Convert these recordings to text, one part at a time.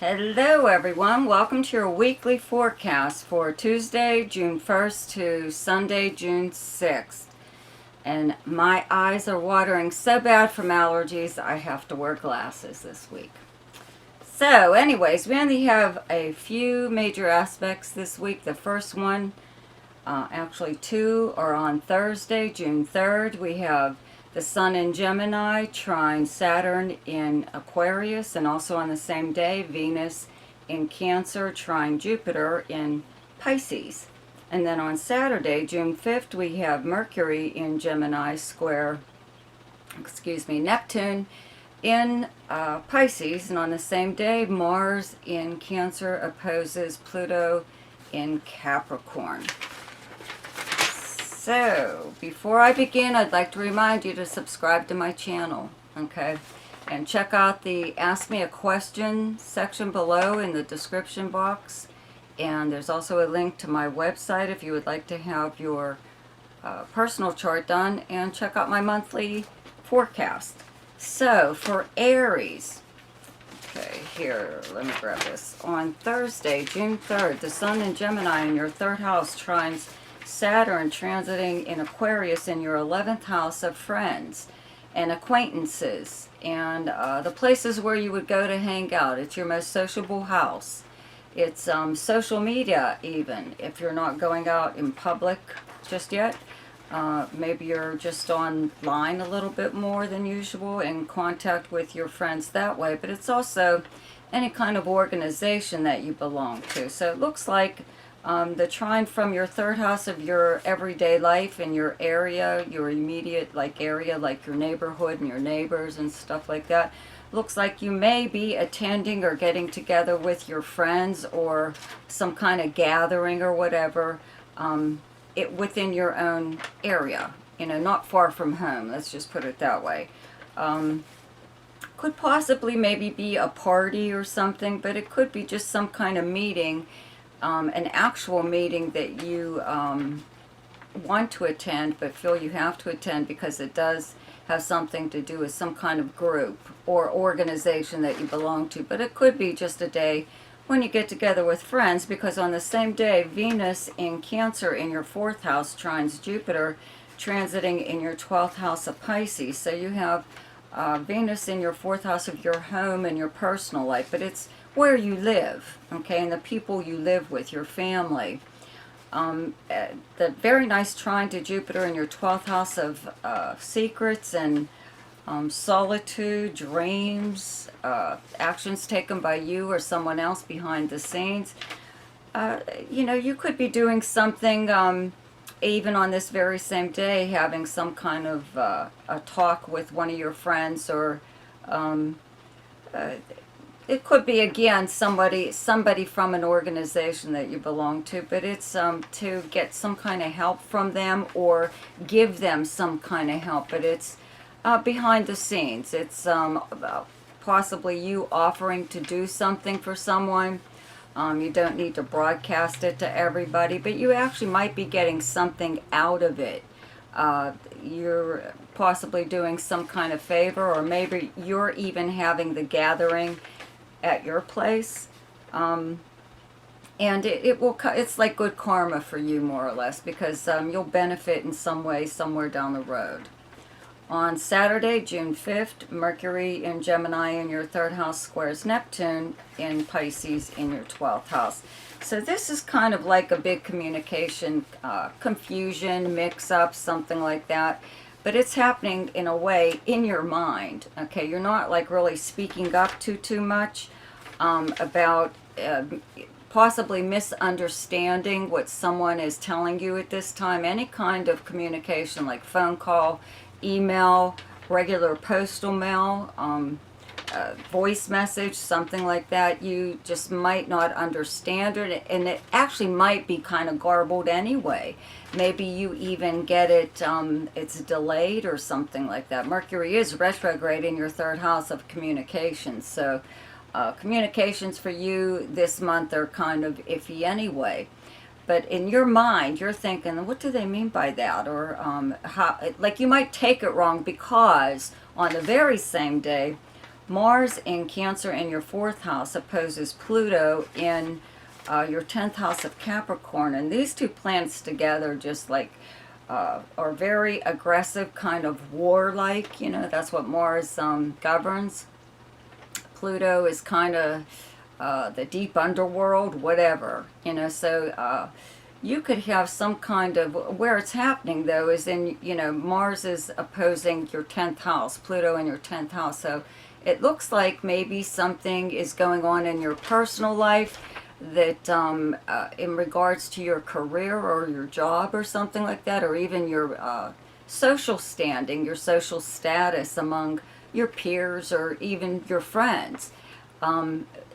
Hello everyone, welcome to your weekly forecast for Tuesday, June 1st to Sunday, June 6th. And my eyes are watering so bad from allergies, I have to wear glasses this week. So anyways, we only have a few major aspects this week. The first one, actually two, are on Thursday, June 3rd. We have the Sun in Gemini trine Saturn in Aquarius, and also on the same day, Venus in Cancer trine Jupiter in Pisces. And then on Saturday, June 5th, we have Mercury in Gemini square, Neptune in Pisces. And on the same day, Mars in Cancer opposes Pluto in Capricorn. So, before I begin, I'd like to remind you to subscribe to my channel, okay? And check out the Ask Me a Question section below in the description box. And there's also a link to my website if you would like to have your personal chart done. And check out my monthly forecast. So, for Aries, okay, here, let me grab this. On Thursday, June 3rd, the Sun in Gemini in your third house trines Saturn transiting in Aquarius in your 11th house of friends and acquaintances and the places where you would go to hang out. It's your most sociable house. It's social media even, if you're not going out in public just yet. Maybe you're just online a little bit more than usual, in contact with your friends that way. But it's also any kind of organization that you belong to. So it looks like the trine from your third house of your everyday life in your area, your immediate area, like your neighborhood and your neighbors and stuff like that. Looks like you may be attending or getting together with your friends or some kind of gathering or whatever within your own area. You know, not far from home. Let's just put it that way. Could possibly maybe be a party or something, but it could be just some kind of meeting. An actual meeting that you want to attend but feel you have to attend because it does have something to do with some kind of group or organization that you belong to. But it could be just a day when you get together with friends, because on the same day, Venus in Cancer in your 4th house trines Jupiter transiting in your 12th house of Pisces. So you have Venus in your 4th house of your home and your personal life, but it's where you live, okay, and the people you live with, your family. The very nice trine to Jupiter in your 12th house of secrets and solitude, dreams, actions taken by you or someone else behind the scenes. You know, you could be doing something even on this very same day, having some kind of a talk with one of your friends, or it could be, again, somebody from an organization that you belong to, but it's to get some kind of help from them or give them some kind of help. But it's behind the scenes. It's possibly you offering to do something for someone. You don't need to broadcast it to everybody, but you actually might be getting something out of it. You're possibly doing some kind of favor, or maybe you're even having the gathering at your place, and it's like good karma for you, more or less, because you'll benefit in some way somewhere down the road. On Saturday, June 5th, Mercury in Gemini in your 3rd house squares Neptune in Pisces in your 12th house. So this is kind of like a big communication confusion, mix-up, something like that. But it's happening in a way in your mind, okay? You're not like really speaking up too much about possibly misunderstanding what someone is telling you at this time. Any kind of communication, like phone call, email, regular postal mail, voice message, something like that, you just might not understand it, and it actually might be kind of garbled anyway. Maybe you even get it, it's delayed or something like that. Mercury is retrograde in your 3rd house of communications, so communications for you this month are kind of iffy anyway. But in your mind, you're thinking, what do they mean by that? Or how, like, you might take it wrong, because on the very same day, Mars in Cancer in your 4th house opposes Pluto in your 10th house of Capricorn. And these two planets together just like are very aggressive, kind of warlike. You know, that's what Mars governs. Pluto is kind of the deep underworld, whatever. You know, so you could have some kind of, where it's happening though is in, you know, Mars is opposing your 10th house, Pluto in your 10th house. So it looks like maybe something is going on in your personal life that in regards to your career or your job or something like that, or even your social standing, your social status among your peers or even your friends.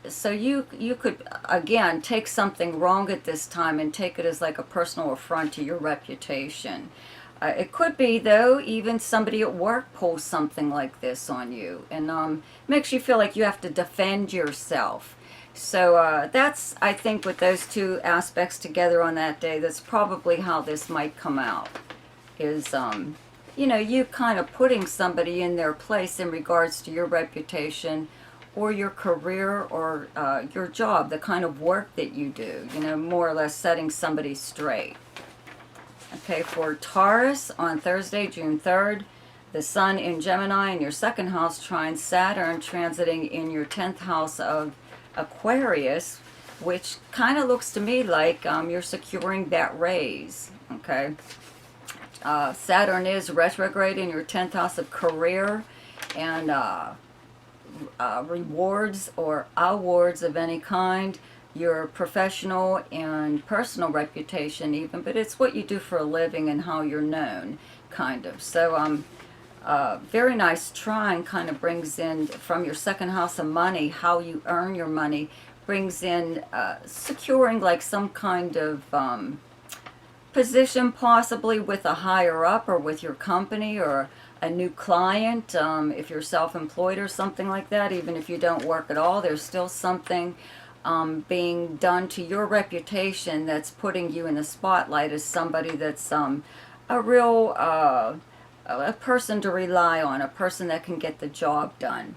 So you could, again, take something wrong at this time and take it as like a personal affront to your reputation. It could be, though, even somebody at work pulls something like this on you and makes you feel like you have to defend yourself. So that's, I think, with those two aspects together on that day, that's probably how this might come out. Is, you know, you kind of putting somebody in their place in regards to your reputation or your career or your job, the kind of work that you do, you know, more or less setting somebody straight. Okay, for Taurus on Thursday, June 3rd, the Sun in Gemini in your 2nd house trines Saturn transiting in your 10th house of Aquarius, which kind of looks to me like you're securing that raise. Okay, Saturn is retrograde in your 10th house of career and rewards or awards of any kind, your professional and personal reputation even, but it's what you do for a living and how you're known, kind of. So very nice trine kind of brings in from your 2nd house of money, how you earn your money, brings in securing like some kind of position possibly with a higher up or with your company or a new client. If you're self-employed or something like that, even if you don't work at all, there's still something being done to your reputation that's putting you in the spotlight as somebody that's a real a person to rely on, a person that can get the job done.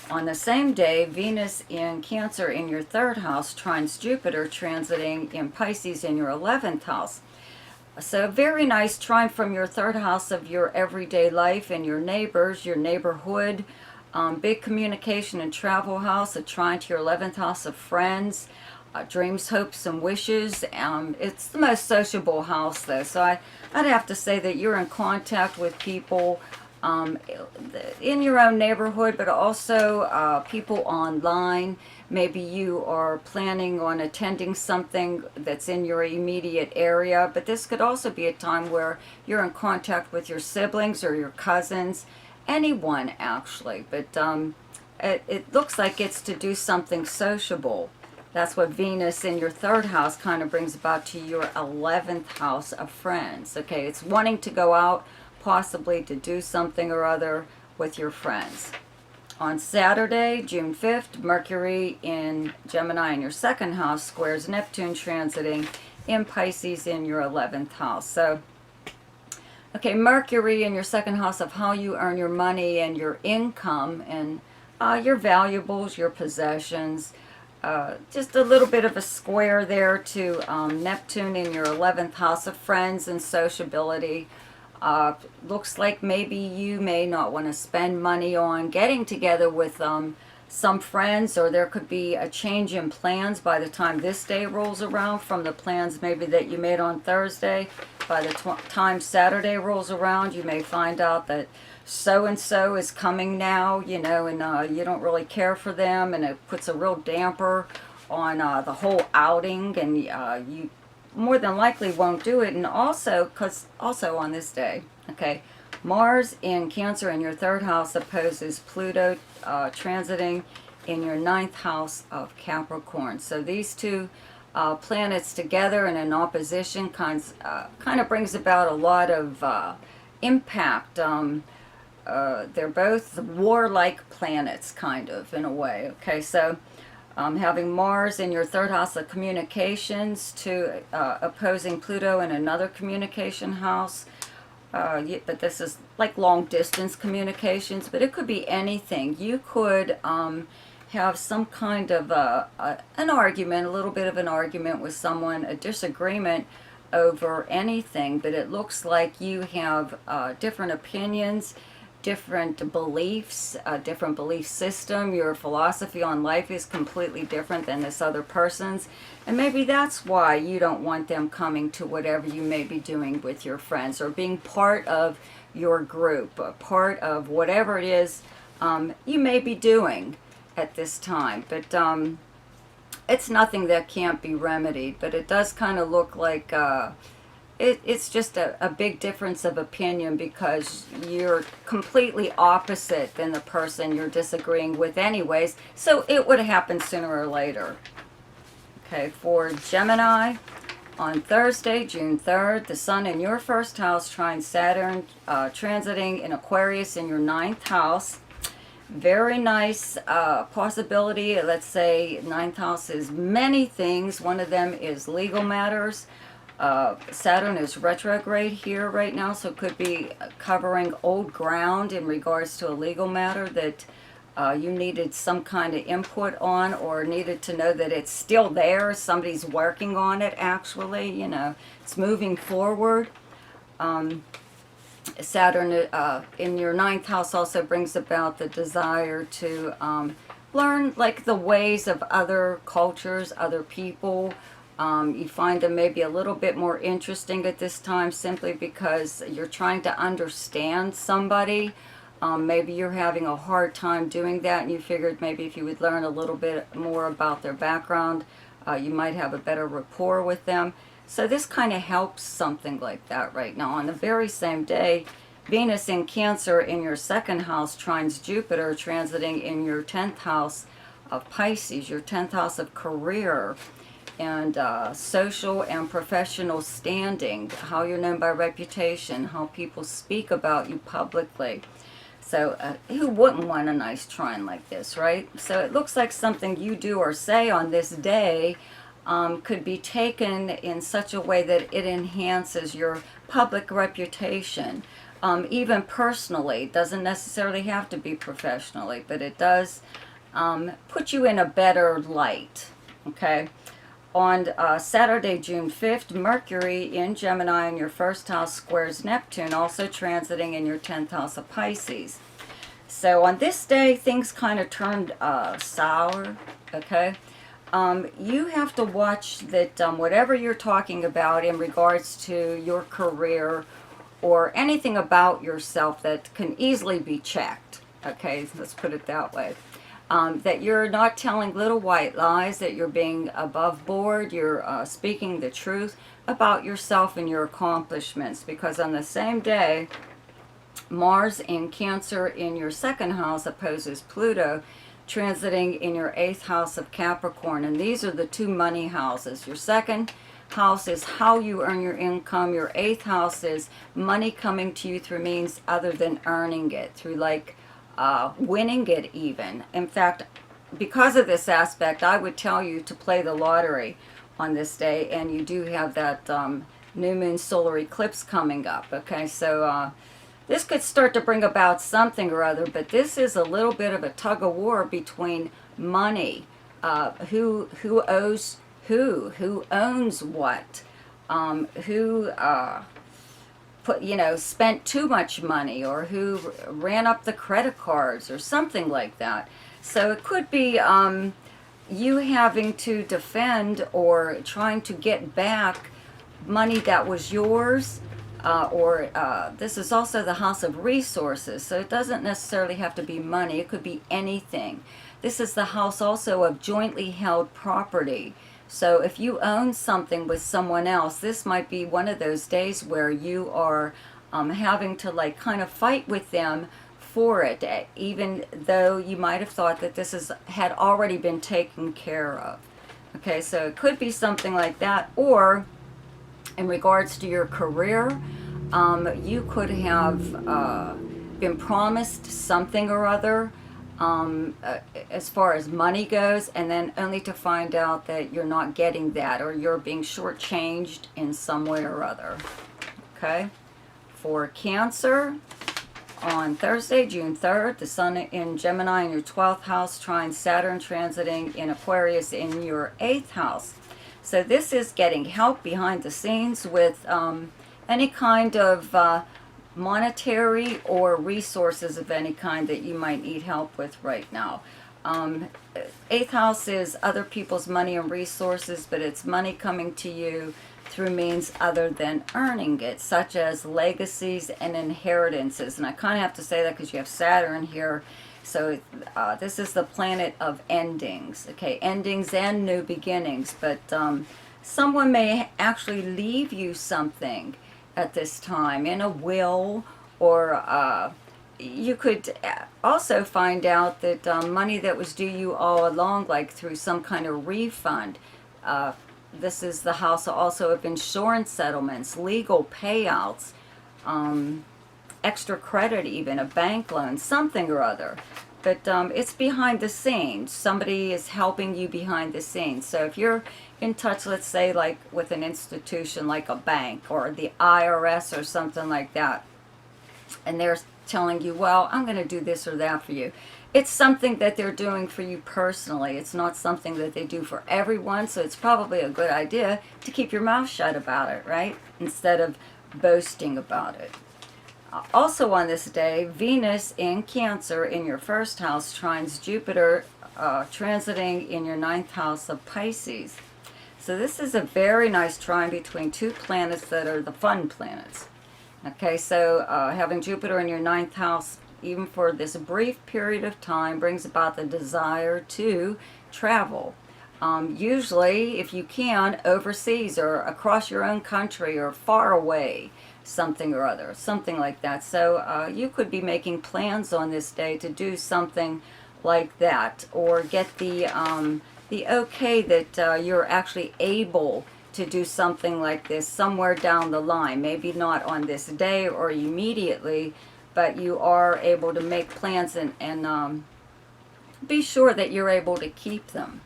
On the same day, Venus in Cancer in your 3rd house trines Jupiter transiting in Pisces in your 11th house. So a very nice trine from your 3rd house of your everyday life and your neighbors, your neighborhood, big communication and travel house, a trine to your 11th house of friends, dreams, hopes, and wishes. It's the most sociable house though, so I'd have to say that you're in contact with people in your own neighborhood, but also people online. Maybe you are planning on attending something that's in your immediate area, but this could also be a time where you're in contact with your siblings or your cousins, anyone actually, but it looks like it's to do something sociable. That's what Venus in your 3rd house kind of brings about to your 11th house of friends. Okay, it's wanting to go out, possibly to do something or other with your friends. On Saturday, June 5th, Mercury in Gemini in your 2nd house squares Neptune transiting in Pisces in your 11th house. So, okay, Mercury in your 2nd house of how you earn your money and your income and your valuables, your possessions. Just a little bit of a square there to Neptune in your 11th house of friends and sociability. Looks like maybe you may not want to spend money on getting together with some friends, or there could be a change in plans by the time this day rolls around from the plans maybe that you made on Thursday. By the time Saturday rolls around, you may find out that so-and-so is coming now, you know, and you don't really care for them, and it puts a real damper on the whole outing, and you more than likely won't do it. And also, because also on this day, okay, Mars in Cancer in your 3rd house opposes Pluto transiting in your 9th house of Capricorn. So these two planets together and in opposition kind of brings about a lot of impact. They're both warlike planets, kind of, in a way. Okay, so having Mars in your 3rd house of communications to opposing Pluto in another communication house. but this is like long distance communications, but it could be anything. You could have some kind of an argument, a little bit of an argument with someone, a disagreement over anything, but it looks like you have different opinions, different beliefs, a different belief system. Your philosophy on life is completely different than this other person's, and maybe that's why you don't want them coming to whatever you may be doing with your friends, or being part of your group, or part of whatever it is you may be doing at this time. But it's nothing that can't be remedied, but it does kind of look like it's just a big difference of opinion, because you're completely opposite than the person you're disagreeing with anyways, so it would happen sooner or later. Okay, for Gemini, on Thursday, June 3rd, the Sun in your first house trines Saturn, transiting in Aquarius in your 9th house. Very nice possibility. Let's say 9th house is many things. One of them is legal matters. Saturn is retrograde here right now, so it could be covering old ground in regards to a legal matter that you needed some kind of input on, or needed to know that it's still there. Somebody's working on it, actually. You know, it's moving forward. Saturn in your 9th house also brings about the desire to learn like the ways of other cultures, other people. You find them maybe a little bit more interesting at this time, simply because you're trying to understand somebody. Maybe you're having a hard time doing that, and you figured maybe if you would learn a little bit more about their background, you might have a better rapport with them. So this kind of helps something like that right now. On the very same day, Venus in Cancer in your 2nd house trines Jupiter, transiting in your 10th house of Pisces, your 10th house of career and social and professional standing, how you're known by reputation, how people speak about you publicly. So who wouldn't want a nice trine like this, right? So it looks like something you do or say on this day could be taken in such a way that it enhances your public reputation, even personally. It doesn't necessarily have to be professionally, but it does put you in a better light, okay? On Saturday, June 5th, Mercury in Gemini in your 1st house squares Neptune, also transiting in your 10th house of Pisces. So on this day, things kind of turned sour, okay? You have to watch that whatever you're talking about in regards to your career or anything about yourself that can easily be checked, okay, let's put it that way. That you're not telling little white lies, that you're being above board, you're speaking the truth about yourself and your accomplishments, because on the same day, Mars in Cancer in your 2nd house opposes Pluto, transiting in your 8th house of Capricorn, and these are the 2 money houses. Your 2nd house is how you earn your income. Your 8th house is money coming to you through means other than earning it, through like winning it even. In fact, because of this aspect, I would tell you to play the lottery on this day, and you do have that new moon solar eclipse coming up, okay? So this could start to bring about something or other, but this is a little bit of a tug of war between money, who owes who owns what, who spent too much money, or who ran up the credit cards or something like that. So it could be you having to defend or trying to get back money that was yours. This is also the house of resources, so it doesn't necessarily have to be money. It could be anything. This is the house also of jointly held property. So if you own something with someone else, this might be one of those days where you are having to like kind of fight with them for it, even though you might have thought that this had already been taken care of. Okay, so it could be something like that, or in regards to your career, you could have been promised something or other as far as money goes, and then only to find out that you're not getting that, or you're being shortchanged in some way or other. Okay? For Cancer, on Thursday, June 3rd, the Sun in Gemini in your 12th house, trine Saturn transiting in Aquarius in your 8th house. So this is getting help behind the scenes with any kind of monetary or resources of any kind that you might need help with right now. 8th house is other people's money and resources, but it's money coming to you through means other than earning it, such as legacies and inheritances. And I kind of have to say that because you have Saturn here. So this is the planet of endings, okay, endings and new beginnings. But someone may actually leave you something at this time in a will, or you could also find out that money that was due you all along, like through some kind of refund. This is the house also of insurance settlements, legal payouts, extra credit, even a bank loan, something or other. But it's behind the scenes. Somebody is helping you behind the scenes. So if you're in touch, let's say, like with an institution like a bank or the IRS or something like that, and they're telling you, well, I'm going to do this or that for you. It's something that they're doing for you personally. It's not something that they do for everyone, so it's probably a good idea to keep your mouth shut about it, right? Instead of boasting about it. Also on this day, Venus in Cancer in your 1st house trines Jupiter transiting in your 9th house of Pisces. So this is a very nice trine between two planets that are the fun planets. Okay, so having Jupiter in your 9th house, even for this brief period of time, brings about the desire to travel. Usually, if you can, overseas or across your own country or far away, something or other, something like that. So you could be making plans on this day to do something like that, or get the okay that you're actually able to do something like this somewhere down the line. Maybe not on this day or immediately, but you are able to make plans and be sure that you're able to keep them.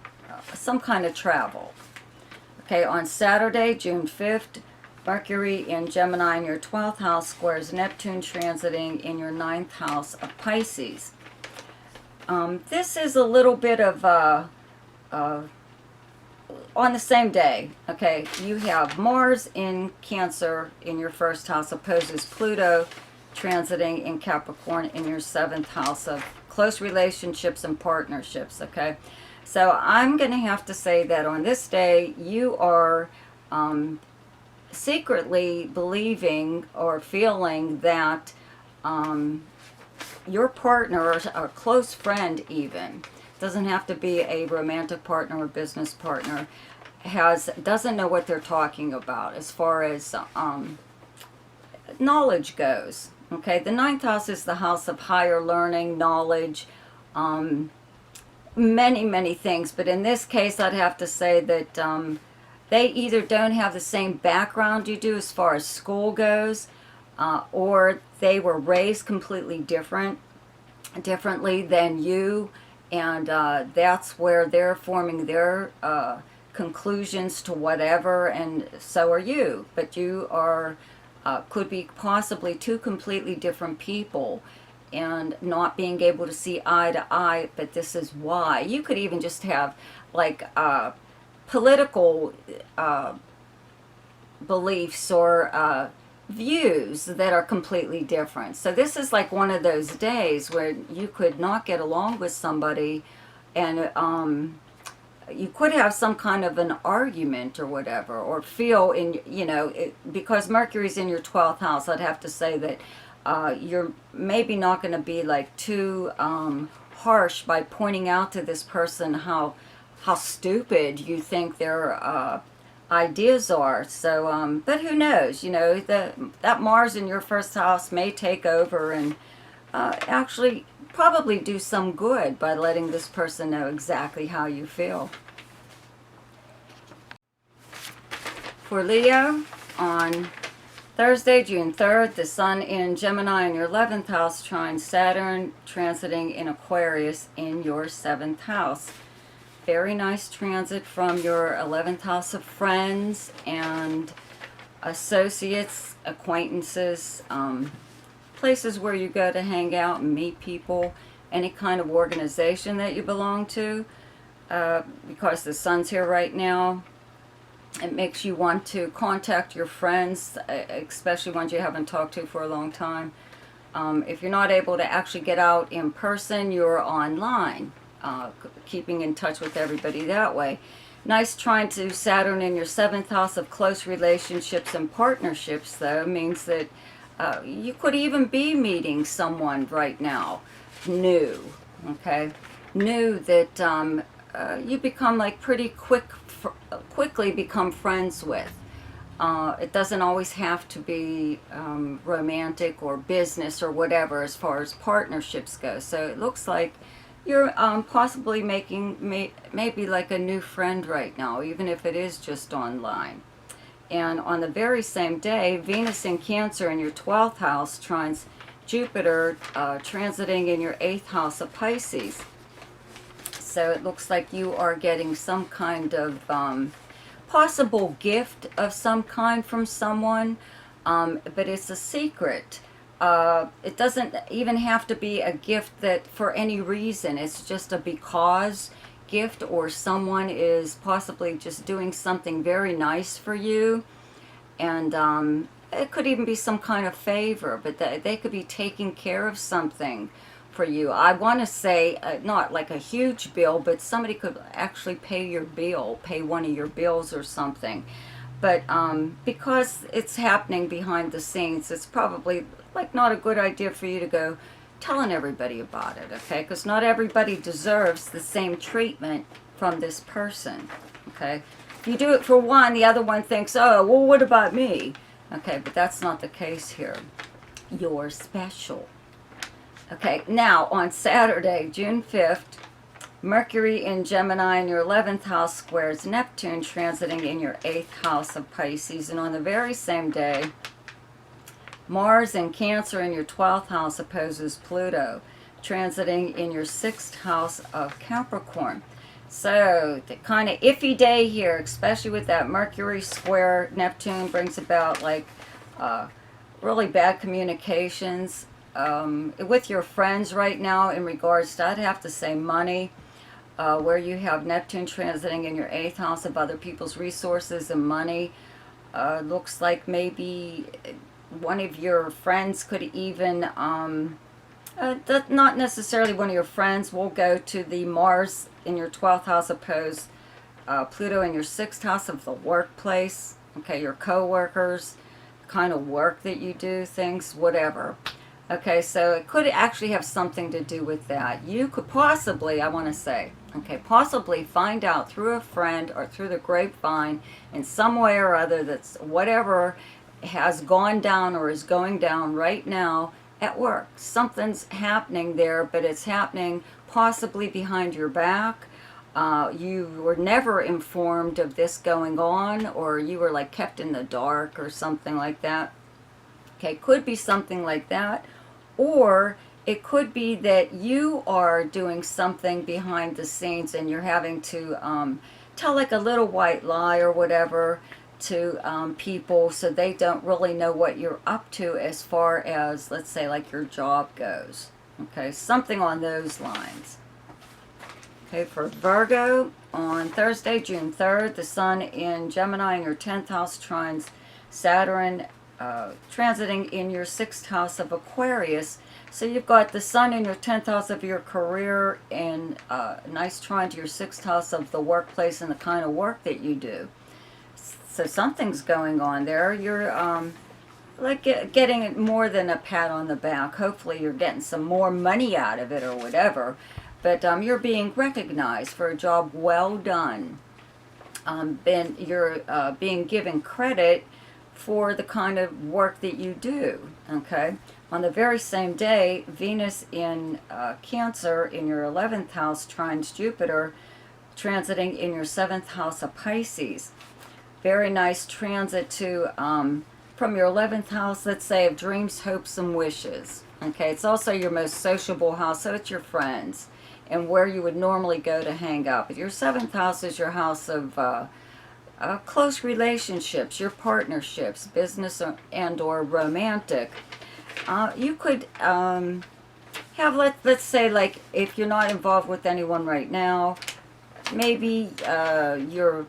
Some kind of travel. Okay, on Saturday, June 5th, Mercury in Gemini in your 12th house squares Neptune transiting in your 9th house of Pisces. This is a little bit of on the same day, okay, you have Mars in Cancer in your 1st house opposes Pluto transiting in Capricorn in your 7th house of close relationships and partnerships, okay? So I'm going to have to say that on this day, you are secretly believing or feeling that your partner or a close friend even, doesn't have to be a romantic partner or business partner, doesn't know what they're talking about as far as knowledge goes. Okay, the 9th house is the house of higher learning, knowledge, many things. But in this case, I'd have to say that they either don't have the same background you do as far as school goes, or they were raised completely differently than you. And that's where they're forming their conclusions to whatever, and so are you. But you are could be possibly two completely different people and not being able to see eye to eye, but this is why. You could even just have like political beliefs or views that are completely different. So this is like one of those days where you could not get along with somebody, and you could have some kind of an argument or whatever, or feel in, because Mercury's in your 12th house, I'd have to say that you're maybe not going to be like too harsh by pointing out to this person how stupid you think their ideas are. So but who knows, that Mars in your 1st house may take over and actually probably do some good by letting this person know exactly how you feel. For Leo, on Thursday, June 3rd, the Sun in Gemini in your 11th house trines Saturn transiting in Aquarius in your 7th house. Very nice transit from your 11th house of friends and associates, acquaintances, places where you go to hang out and meet people, any kind of organization that you belong to, because the sun's here right now. It makes you want to contact your friends, especially ones you haven't talked to for a long time. If you're not able to actually get out in person, you're online, keeping in touch with everybody that way. Nice trine to Saturn in your 7th house of close relationships and partnerships, though, means that you could even be meeting someone right now, new, okay? New that you become like pretty quickly become friends with. It doesn't always have to be romantic or business or whatever as far as partnerships go. So it looks like you're possibly making maybe like a new friend right now, even if it is just online. And on the very same day, Venus in Cancer in your 12th house trines Jupiter, transiting in your 8th house of Pisces. So it looks like you are getting some kind of possible gift of some kind from someone, but it's a secret. It doesn't even have to be a gift that for any reason. It's just a because gift, or someone is possibly just doing something very nice for you. And it could even be some kind of favor, but they could be taking care of something for you. I want to say not like a huge bill, but somebody could actually pay your bill, pay one of your bills or something. But because it's happening behind the scenes, it's probably like not a good idea for you to go telling everybody about it, okay? Because not everybody deserves the same treatment from this person, okay? If you do it for one, the other one thinks, oh, well, what about me? Okay, but that's not the case here. You're special. Okay, now on Saturday, June 5th, Mercury in Gemini in your 11th house squares Neptune, transiting in your 8th house of Pisces. And on the very same day, Mars in Cancer in your 12th house opposes Pluto, transiting in your 6th house of Capricorn. So, the kind of iffy day here, especially with that Mercury square Neptune, brings about like really bad communications with your friends right now in regards to, I'd have to say, money, where you have Neptune transiting in your 8th house of other people's resources and money. Looks like maybe one of your friends could even, not necessarily one of your friends, will go to the Mars in your 12th house opposed Pluto in your 6th house of the workplace, okay, your co-workers, kind of work that you do, things, whatever. Okay, so it could actually have something to do with that. You could possibly, I want to say, okay, possibly find out through a friend or through the grapevine in some way or other that's whatever has gone down or is going down right now at work. Something's happening there, but it's happening possibly behind your back. You were never informed of this going on, or you were like kept in the dark or something like that. Okay, could be something like that. Or it could be that you are doing something behind the scenes and you're having to tell like a little white lie or whatever to people, so they don't really know what you're up to as far as, let's say, like your job goes. Okay, something on those lines. Okay, for Virgo, on Thursday, June 3rd, the Sun in Gemini in your 10th house trines Saturn, transiting in your 6th house of Aquarius. So you've got the Sun in your 10th house of your career and nice trine to your 6th house of the workplace and the kind of work that you do. So something's going on there. You're like getting it more than a pat on the back. Hopefully you're getting some more money out of it or whatever. But you're being recognized for a job well done. You're being given credit for the kind of work that you do, okay? On the very same day, Venus in Cancer in your 11th house trines Jupiter, transiting in your 7th house of Pisces. Very nice transit to, from your 11th house, let's say, of dreams, hopes, and wishes. Okay, it's also your most sociable house, so it's your friends and where you would normally go to hang out. But your 7th house is your house of close relationships, your partnerships, business and or romantic. You could have, let's say, like, if you're not involved with anyone right now, maybe you're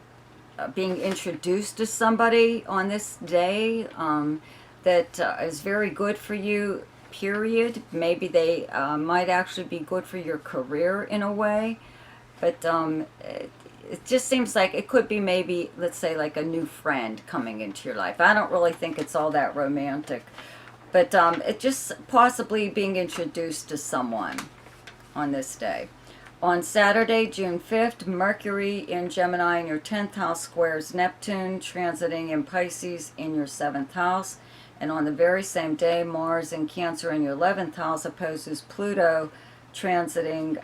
being introduced to somebody on this day that is very good for you, period. Maybe they might actually be good for your career in a way. But it just seems like it could be maybe, let's say, like a new friend coming into your life. I don't really think it's all that romantic. But it just possibly being introduced to someone on this day. On Saturday, June 5th, Mercury in Gemini in your 10th house squares Neptune, transiting in Pisces in your 7th house. And on the very same day, Mars in Cancer in your 11th house opposes Pluto, transiting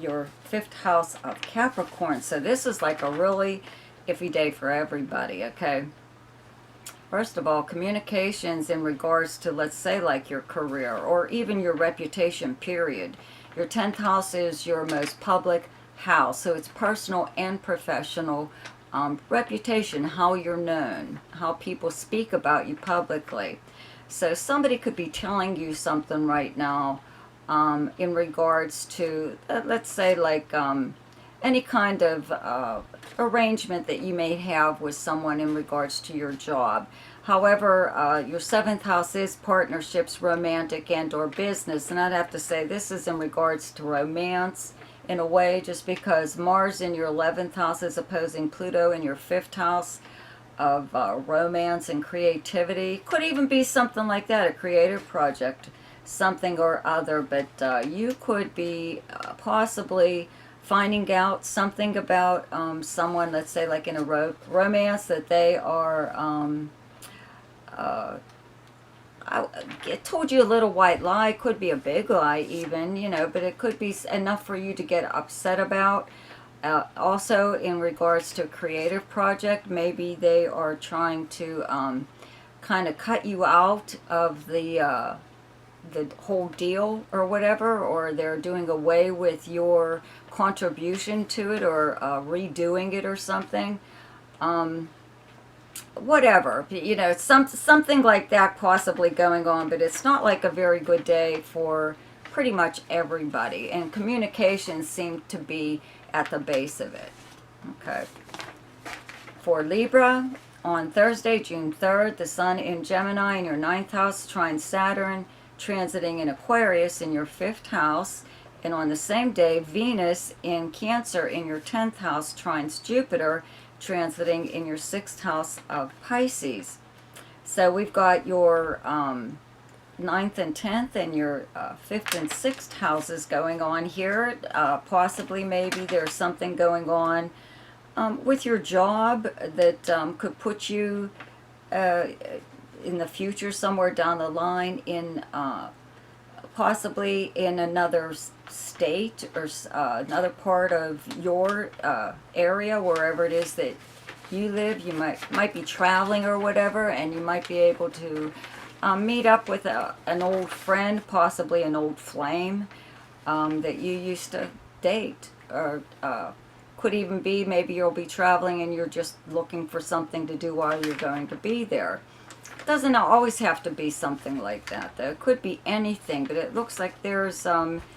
your 5th house of Capricorn. So this is like a really iffy day for everybody, okay? First of all, communications in regards to, let's say, like your career or even your reputation, period. Your 10th house is your most public house, so it's personal and professional reputation, how you're known, how people speak about you publicly. So somebody could be telling you something right now in regards to, let's say, like any kind of arrangement that you may have with someone in regards to your job. However, your 7th house is partnerships, romantic, and or business. And I'd have to say this is in regards to romance in a way, just because Mars in your 11th house is opposing Pluto in your 5th house of romance and creativity. Could even be something like that, a creative project, something or other. But you could be possibly finding out something about someone, let's say, like in a romance, that they are... I told you a little white lie, could be a big lie even, you know, but it could be enough for you to get upset about. Also, in regards to a creative project, maybe they are trying to kind of cut you out of the whole deal or whatever, or they're doing away with your contribution to it, or redoing it or something. Whatever, you know, something like that possibly going on, but it's not like a very good day for pretty much everybody, and communications seem to be at the base of it. Okay. For Libra, on Thursday, June 3rd, the Sun in Gemini in your 9th house trines Saturn, transiting in Aquarius in your 5th house. And on the same day, Venus in Cancer in your 10th house trines Jupiter, transiting in your 6th house of Pisces. So we've got your 9th and 10th and your 5th and 6th houses going on here. Possibly maybe there's something going on with your job that could put you in the future, somewhere down the line, in possibly in another state or another part of your area, wherever it is that you live. You might be traveling or whatever, and you might be able to meet up with an old friend, possibly an old flame that you used to date, or could even be maybe you'll be traveling and you're just looking for something to do while you're going to be there. Doesn't always have to be something like that, though. It could be anything, but it looks like there's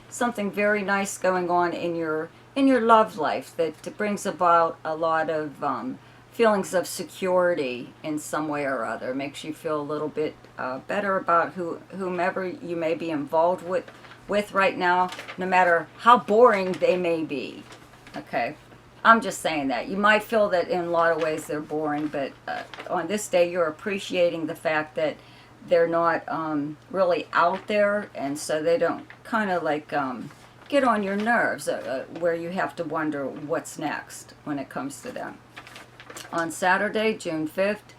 something very nice going on in your love life that brings about a lot of feelings of security in some way or other. Makes you feel a little bit better about whomever you may be involved with right now, no matter how boring they may be. Okay. I'm just saying that. You might feel that in a lot of ways they're boring, but on this day you're appreciating the fact that they're not really out there, and so they don't kind of like get on your nerves where you have to wonder what's next when it comes to them. On Saturday, June 5th,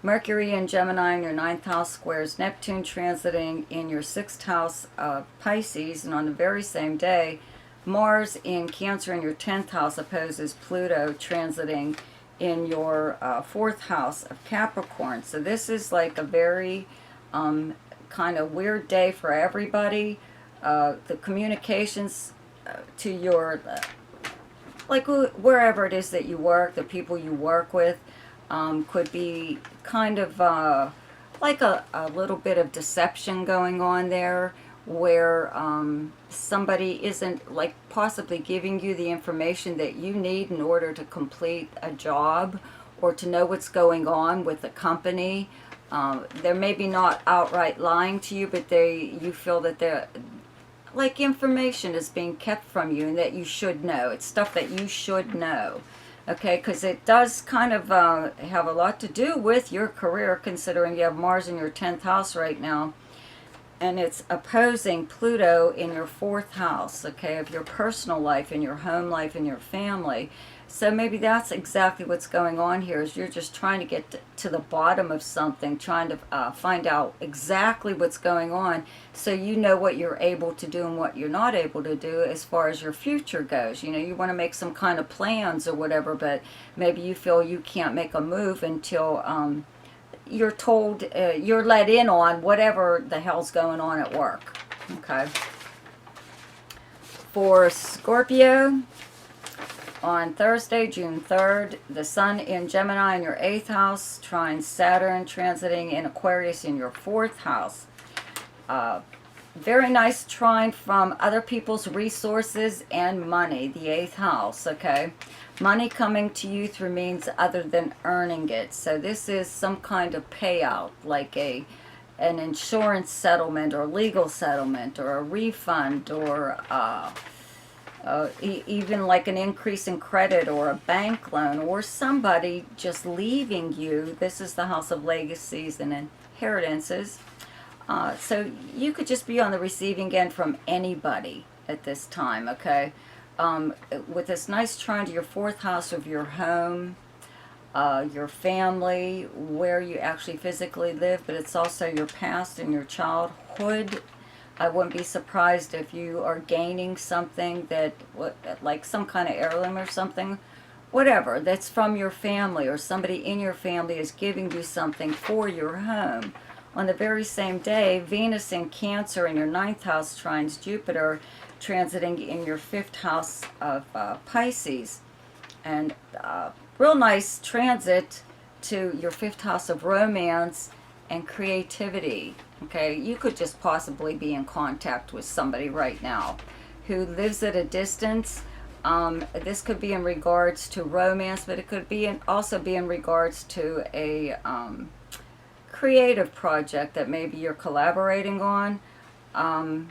Mercury in Gemini in your 9th house squares Neptune, transiting in your 6th house of Pisces, and on the very same day, Mars in Cancer in your 10th house opposes Pluto, transiting in your 4th house of Capricorn. So this is like a very kind of weird day for everybody. The communications to your like wherever it is that you work, the people you work with, could be kind of like a little bit of deception going on there, where somebody isn't like possibly giving you the information that you need in order to complete a job or to know what's going on with the company. They're maybe not outright lying to you, but you feel that they're like information is being kept from you and that you should know. It's stuff that you should know. Okay, because it does kind of have a lot to do with your career, considering you have Mars in your 10th house right now. And it's opposing Pluto in your 4th house, okay, of your personal life and your home life and your family. So maybe that's exactly what's going on here, is you're just trying to get to the bottom of something, trying to find out exactly what's going on so you know what you're able to do and what you're not able to do as far as your future goes. You know, you want to make some kind of plans or whatever, but maybe you feel you can't make a move until you're told, you're let in on whatever the hell's going on at work. Okay. For Scorpio, on Thursday, June 3rd, the Sun in Gemini in your 8th house, trine Saturn, transiting in Aquarius in your 4th house. Very nice trine from other people's resources and money, the 8th house, okay? Money coming to you through means other than earning it. So this is some kind of payout, like an insurance settlement or legal settlement or a refund or even like an increase in credit or a bank loan, or somebody just leaving you. This is the house of legacies and inheritances. So you could just be on the receiving end from anybody at this time, okay? With this nice trine to your 4th house of your home, your family, where you actually physically live, but it's also your past and your childhood. I wouldn't be surprised if you are gaining something that, like some kind of heirloom or something, whatever, that's from your family, or somebody in your family is giving you something for your home. On the very same day, Venus in Cancer in your 9th house trines Jupiter, transiting in your 5th house of Pisces. And real nice transit to your 5th house of romance and creativity. Okay, you could just possibly be in contact with somebody right now who lives at a distance. This could be in regards to romance, but it could be also be in regards to a creative project that maybe you're collaborating on. On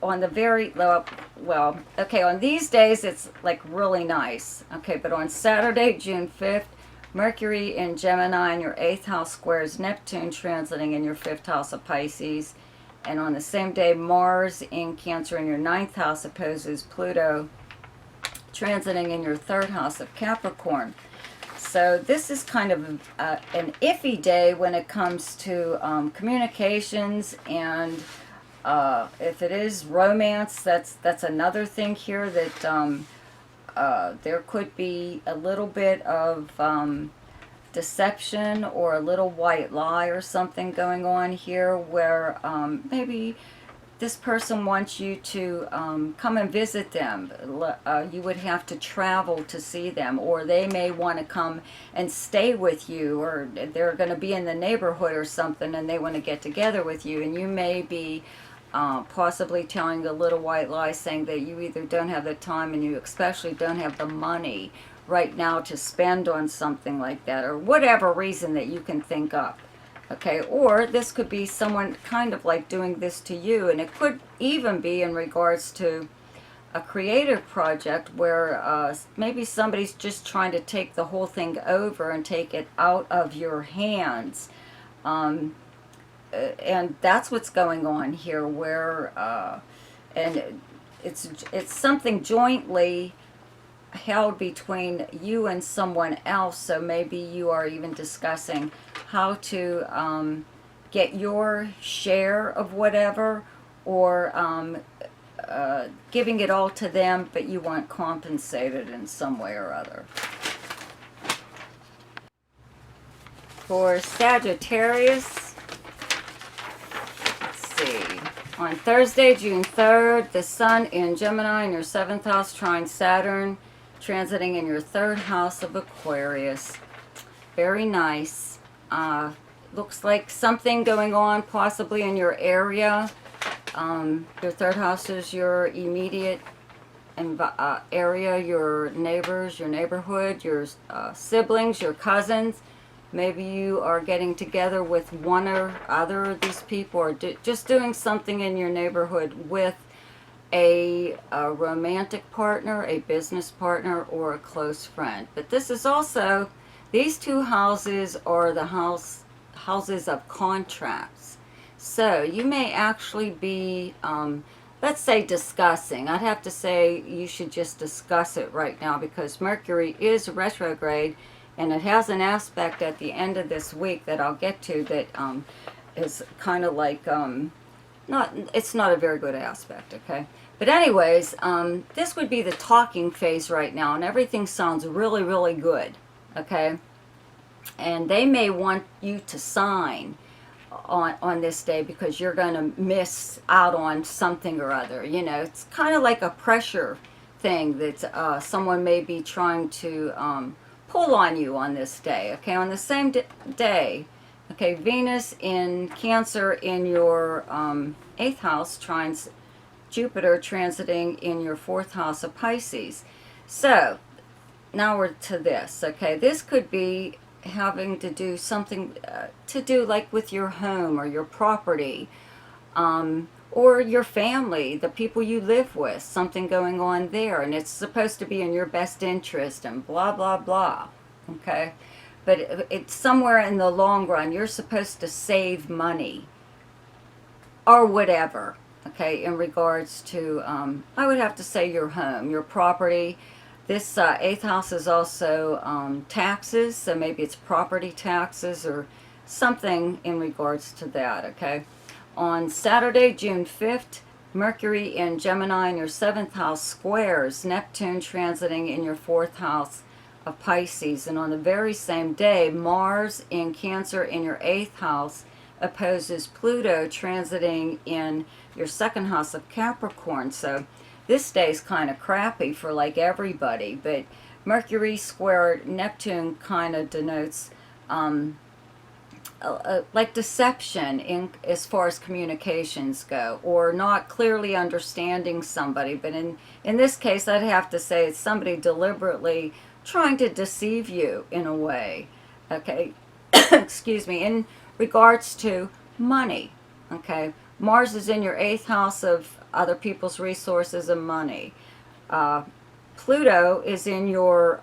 the very well, okay, on these days it's like really nice. Okay, but on Saturday, June 5th, Mercury in Gemini in your 8th house squares Neptune, transiting in your 5th house of Pisces. And on the same day, Mars in Cancer in your 9th house opposes Pluto, transiting in your 3rd house of Capricorn. So this is kind of an iffy day when it comes to communications, and if it is romance, that's another thing here, that there could be a little bit of deception or a little white lie or something going on here, where maybe this person wants you to come and visit them. You would have to travel to see them, or they may want to come and stay with you, or they're going to be in the neighborhood or something and they want to get together with you, and you may be possibly telling a little white lie, saying that you either don't have the time and you especially don't have the money right now to spend on something like that, or whatever reason that you can think up. Okay, or this could be someone kind of like doing this to you, and it could even be in regards to a creative project where maybe somebody's just trying to take the whole thing over and take it out of your hands. And that's what's going on here, where and it's something jointly held between you and someone else. So maybe you are even discussing how to get your share of whatever, or giving it all to them, but you want compensated in some way or other. For Sagittarius, let's see. On Thursday, June 3rd, the Sun in Gemini in your 7th house, trine Saturn, transiting in your 3rd house of Aquarius. Very nice. Looks like something going on possibly in your area. Your 3rd house is your immediate area, your neighbors, your neighborhood, your siblings, your cousins. Maybe you are getting together with one or other of these people, or just doing something in your neighborhood with a romantic partner, a business partner, or a close friend. But this is also, these two houses are the houses of contracts. So you may actually be, let's say, discussing. I'd have to say you should just discuss it right now, because Mercury is retrograde, and it has an aspect at the end of this week that I'll get to that is kind of like, it's not a very good aspect, okay? But anyways, this would be the talking phase right now, and everything sounds really, really good, okay? And they may want you to sign on this day because you're going to miss out on something or other. You know, it's kind of like a pressure thing that someone may be trying to pull on you on this day, okay? On the same day, okay, Venus in Cancer in your 8th house trines Jupiter, transiting in your 4th house of Pisces. So now we're to this, okay? This could be having to do something to do like with your home or your property, or your family, the people you live with, something going on there, and it's supposed to be in your best interest and blah, blah, blah, okay? But it's somewhere in the long run, you're supposed to save money or whatever, okay, in regards to, I would have to say your home, your property. This 8th house is also taxes, so maybe it's property taxes or something in regards to that, okay? On Saturday, June 5th, Mercury in Gemini in your 7th house squares Neptune, transiting in your 4th house of Pisces. And on the very same day, Mars in Cancer in your 8th house opposes Pluto, transiting in your 2nd house of Capricorn. So this day's kind of crappy for like everybody, but Mercury square Neptune kind of denotes like deception in as far as communications go, or not clearly understanding somebody. But in this case, I'd have to say it's somebody deliberately trying to deceive you in a way, okay? Excuse me, in regards to money, okay? Mars is in your 8th house of other people's resources and money. Pluto is in your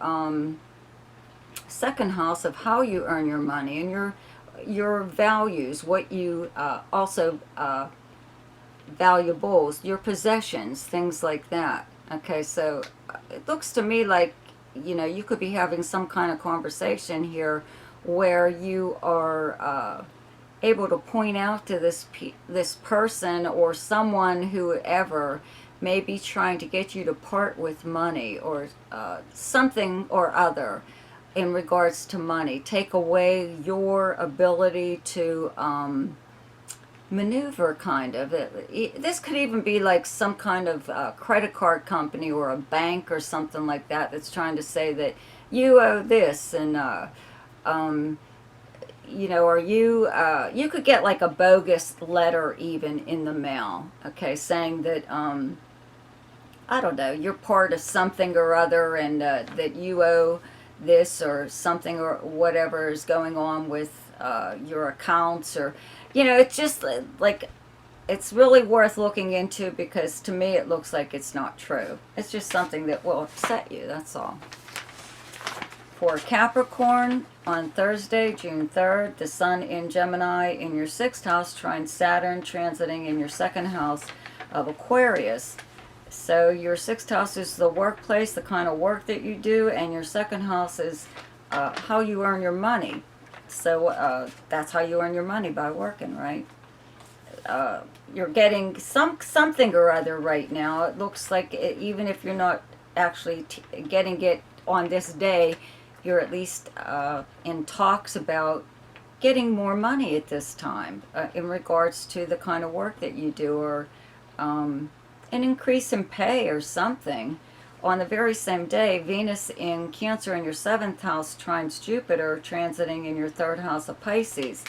2nd house of how you earn your money and your values, what you also valuables, your possessions, things like that. Okay, so it looks to me like, you know, you could be having some kind of conversation here where you are able to point out to this person or someone, whoever, may be trying to get you to part with money or something or other in regards to money. Take away your ability to maneuver, kind of. This could even be like some kind of credit card company or a bank or something like that that's trying to say that you owe this, and you know, or you could get like a bogus letter even in the mail, okay, saying that I don't know, you're part of something or other, and that you owe this or something or whatever is going on with your accounts, or, you know, it's just like, it's really worth looking into, because to me it looks like it's not true. It's just something that will upset you, that's all. For Capricorn, on Thursday, June 3rd, the Sun in Gemini in your 6th house trines Saturn, transiting in your 2nd house of Aquarius. So your 6th house is the workplace, the kind of work that you do, and your 2nd house is how you earn your money. So that's how you earn your money, by working, right? You're getting something or other right now. It looks like even if you're not actually getting it on this day, you're at least in talks about getting more money at this time in regards to the kind of work that you do, or an increase in pay or something. On the very same day, Venus in Cancer in your 7th house trines Jupiter, transiting in your 3rd house of Pisces.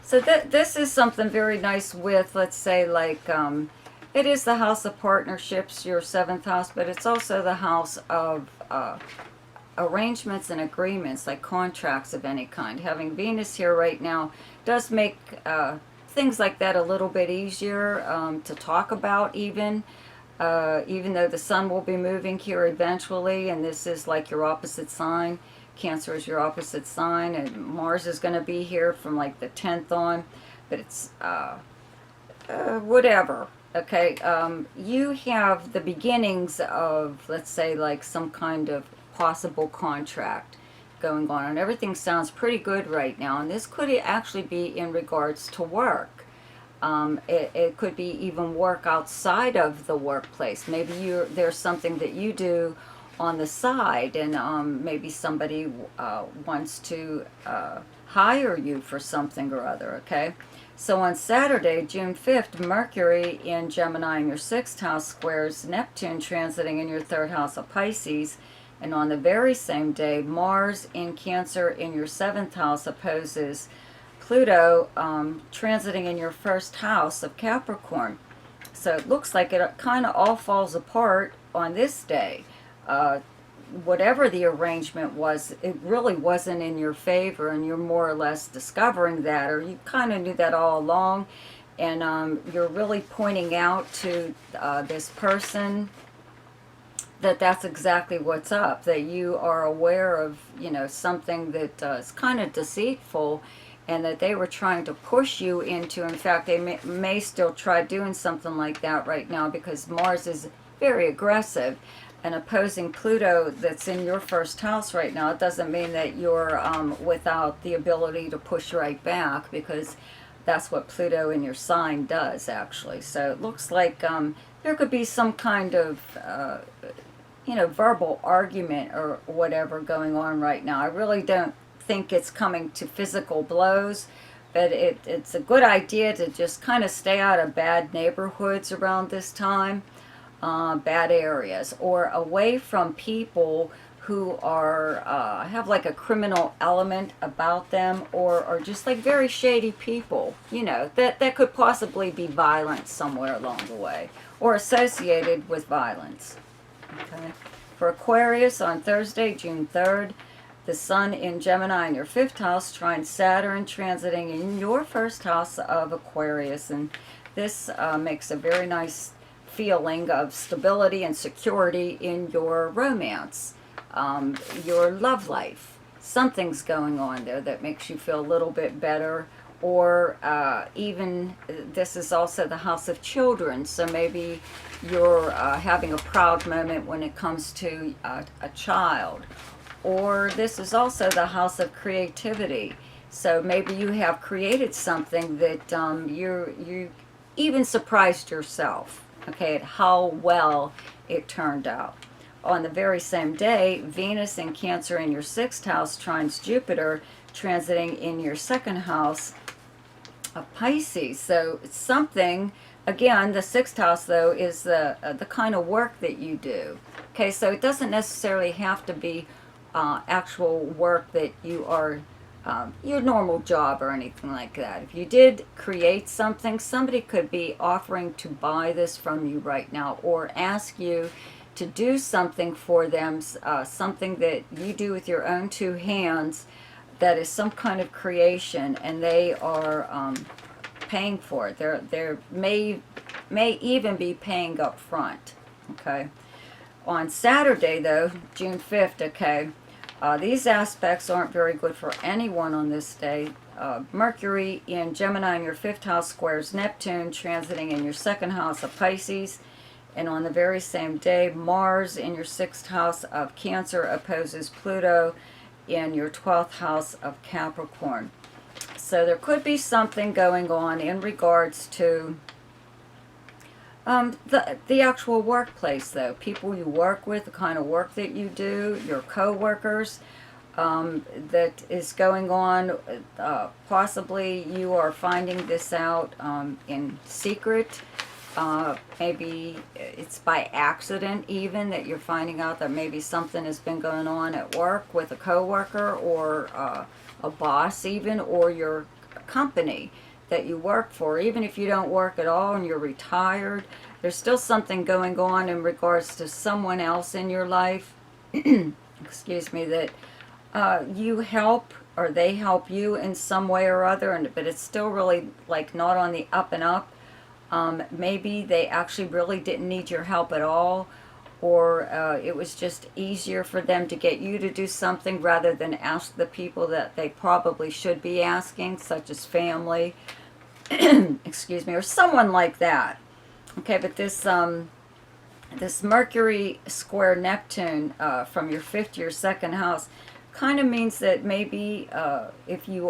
So this is something very nice with, let's say, like, it is the house of partnerships, your 7th house, but it's also the house of arrangements and agreements, like contracts of any kind. Having Venus here right now does make things like that a little bit easier to talk about, even though the sun will be moving here eventually, and this is like your opposite sign. Cancer is your opposite sign, and Mars is going to be here from like the 10th on, but it's whatever. Okay, you have the beginnings of, let's say, like some kind of possible contract going on, and everything sounds pretty good right now, and this could actually be in regards to work. It could be even work outside of the workplace. Maybe there's something that you do on the side, and maybe somebody wants to hire you for something or other, okay? So on Saturday, June 5th, Mercury in Gemini in your 6th house squares Neptune, transiting in your 3rd house of Pisces. And on the very same day, Mars in Cancer in your 7th house opposes Pluto, transiting in your 1st house of Capricorn. So it looks like it kind of all falls apart on this day. Whatever the arrangement was, it really wasn't in your favor, and you're more or less discovering that, or you kind of knew that all along, and you're really pointing out to this person that that's exactly what's up, that you are aware of, you know, something that is kind of deceitful, and that they were trying to push you into. In fact, they may still try doing something like that right now, because Mars is very aggressive and opposing Pluto that's in your 1st house right now. It doesn't mean that you're without the ability to push right back, because that's what Pluto in your sign does, actually. So it looks like there could be some kind of you know, verbal argument or whatever going on right now. I really don't think it's coming to physical blows, but it's a good idea to just kind of stay out of bad neighborhoods around this time. Bad areas, or away from people who are have like a criminal element about them, or just like very shady people, you know, that could possibly be violent somewhere along the way, or associated with violence. Okay. For Aquarius, on Thursday, June 3rd, the sun in Gemini in your 5th house trines Saturn, transiting in your 1st house of Aquarius, and this makes a very nice feeling of stability and security in your romance, your love life. Something's going on there that makes you feel a little bit better, or even this is also the house of children, so maybe you're having a proud moment when it comes to a child, or this is also the house of creativity, so maybe you have created something that you even surprised yourself, okay, at how well it turned out. On the very same day, Venus in Cancer in your 6th house trines Jupiter, transiting in your 2nd house of Pisces. So it's something, again, the 6th house though is the kind of work that you do. Okay, so it doesn't necessarily have to be actual work that you are your normal job or anything like that. If you did create something, somebody could be offering to buy this from you right now, or ask you to do something for them, something that you do with your own 2 hands, that is some kind of creation, and they are paying for it. They may even be paying up front. Okay. On Saturday though, June 5th, okay, these aspects aren't very good for anyone on this day. Mercury in Gemini in your 5th house squares Neptune, transiting in your 2nd house of Pisces. And on the very same day, Mars in your 6th house of Cancer opposes Pluto in your 12th house of Capricorn. So there could be something going on in regards to the actual workplace, though. People you work with, the kind of work that you do, your co-workers. that is going on. Possibly you are finding this out in secret. Maybe it's by accident even that you're finding out that maybe something has been going on at work with a coworker or a boss even, or your company that you work for. Even if you don't work at all and you're retired, there's still something going on in regards to someone else in your life, excuse me, that you help or they help you in some way or other, but it's still really like not on the up and up. Maybe they actually really didn't need your help at all, or it was just easier for them to get you to do something rather than ask the people that they probably should be asking, such as family, excuse me, or someone like that. Okay, but this Mercury square Neptune from your fifth to your second house kind of means that maybe if you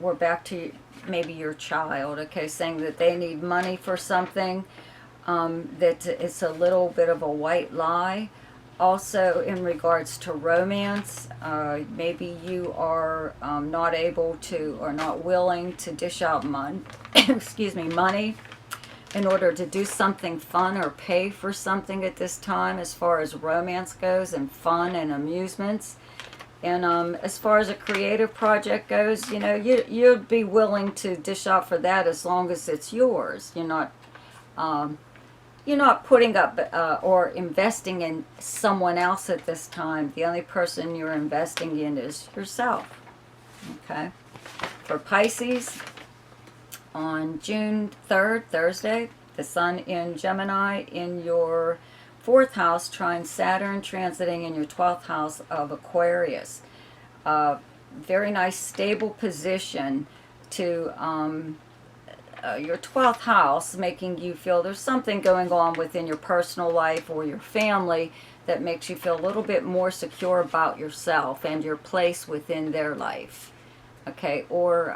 we're back to maybe your child, okay, saying that they need money for something, that it's a little bit of a white lie. Also, in regards to romance, maybe you are not able to or not willing to dish out money, excuse me, money in order to do something fun or pay for something at this time as far as romance goes and fun and amusements. And as far as a creative project goes, you know, you'd be willing to dish out for that as long as it's yours. You're not putting up or investing in someone else at this time. The only person you're investing in is yourself. Okay. For Pisces, on June 3rd, Thursday, the Sun in Gemini in your 4th house, trine Saturn, transiting in your 12th house of Aquarius. Very nice, stable position to your 12th house, making you feel there's something going on within your personal life or your family that makes you feel a little bit more secure about yourself and your place within their life. Okay, or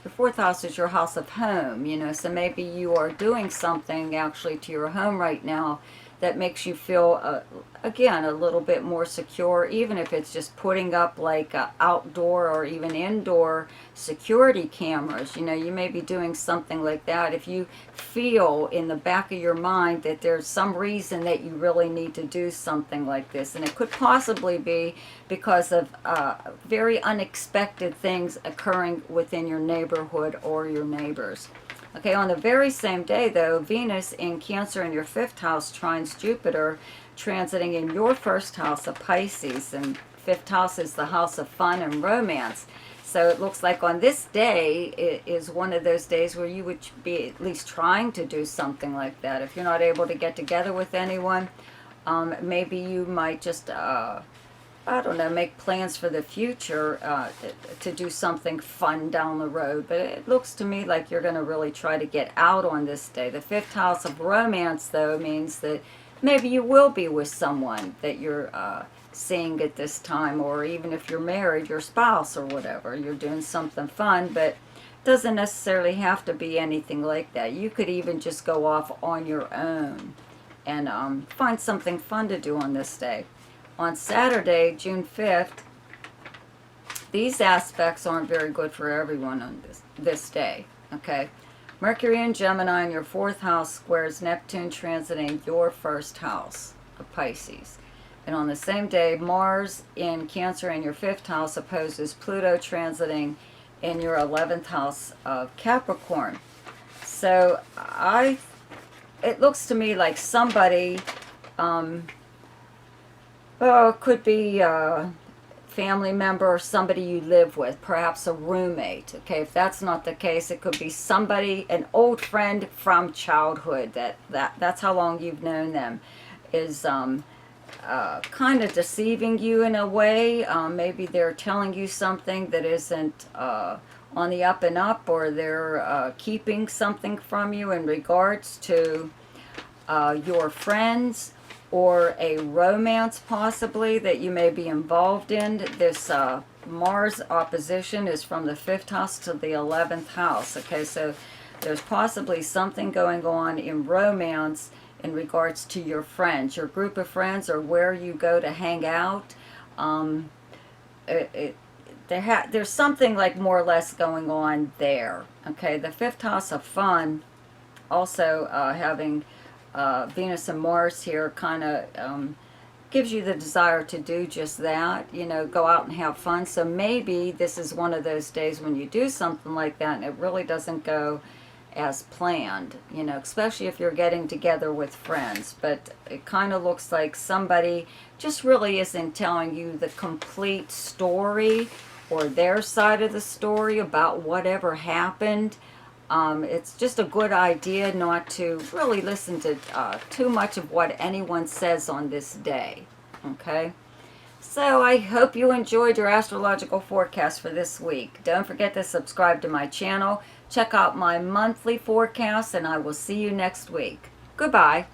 your 4th house is your house of home, you know, so maybe you are doing something actually to your home right now that makes you feel, again, a little bit more secure, even if it's just putting up like outdoor or even indoor security cameras. You know, you may be doing something like that if you feel in the back of your mind that there's some reason that you really need to do something like this. And it could possibly be because of very unexpected things occurring within your neighborhood or your neighbors. Okay, on the very same day, though, Venus in Cancer in your 5th house trines Jupiter, transiting in your 1st house of Pisces, and 5th house is the house of fun and romance. So it looks like on this day it is one of those days where you would be at least trying to do something like that. If you're not able to get together with anyone, maybe you might just I don't know, make plans for the future to do something fun down the road. But it looks to me like you're going to really try to get out on this day. The 5th house of romance, though, means that maybe you will be with someone that you're seeing at this time. Or even if you're married, your spouse or whatever. You're doing something fun, but it doesn't necessarily have to be anything like that. You could even just go off on your own and find something fun to do on this day. On Saturday, June 5th, these aspects aren't very good for everyone on this day, okay? Mercury in Gemini in your 4th house squares Neptune transiting your 1st house of Pisces. And on the same day, Mars in Cancer in your 5th house opposes Pluto transiting in your 11th house of Capricorn. So it looks to me like somebody... oh, it could be a family member or somebody you live with, perhaps a roommate. Okay, if that's not the case, it could be somebody, an old friend from childhood. That's how long you've known them, is kind of deceiving you in a way. Maybe they're telling you something that isn't on the up and up, or they're keeping something from you in regards to your friends, or a romance possibly that you may be involved in. This Mars opposition is from the 5th house to the 11th house. Okay, so there's possibly something going on in romance in regards to your friends, your group of friends, or where you go to hang out. there's something like more or less going on there. Okay, the fifth house of fun, also having Venus and Mars here, kind of gives you the desire to do just that, you know, go out and have fun. So maybe this is one of those days when you do something like that and it really doesn't go as planned, you know, especially if you're getting together with friends. But it kind of looks like somebody just really isn't telling you the complete story or their side of the story about whatever happened. It's just a good idea not to really listen to too much of what anyone says on this day. Okay? So I hope you enjoyed your astrological forecast for this week. Don't forget to subscribe to my channel. Check out my monthly forecast, and I will see you next week. Goodbye.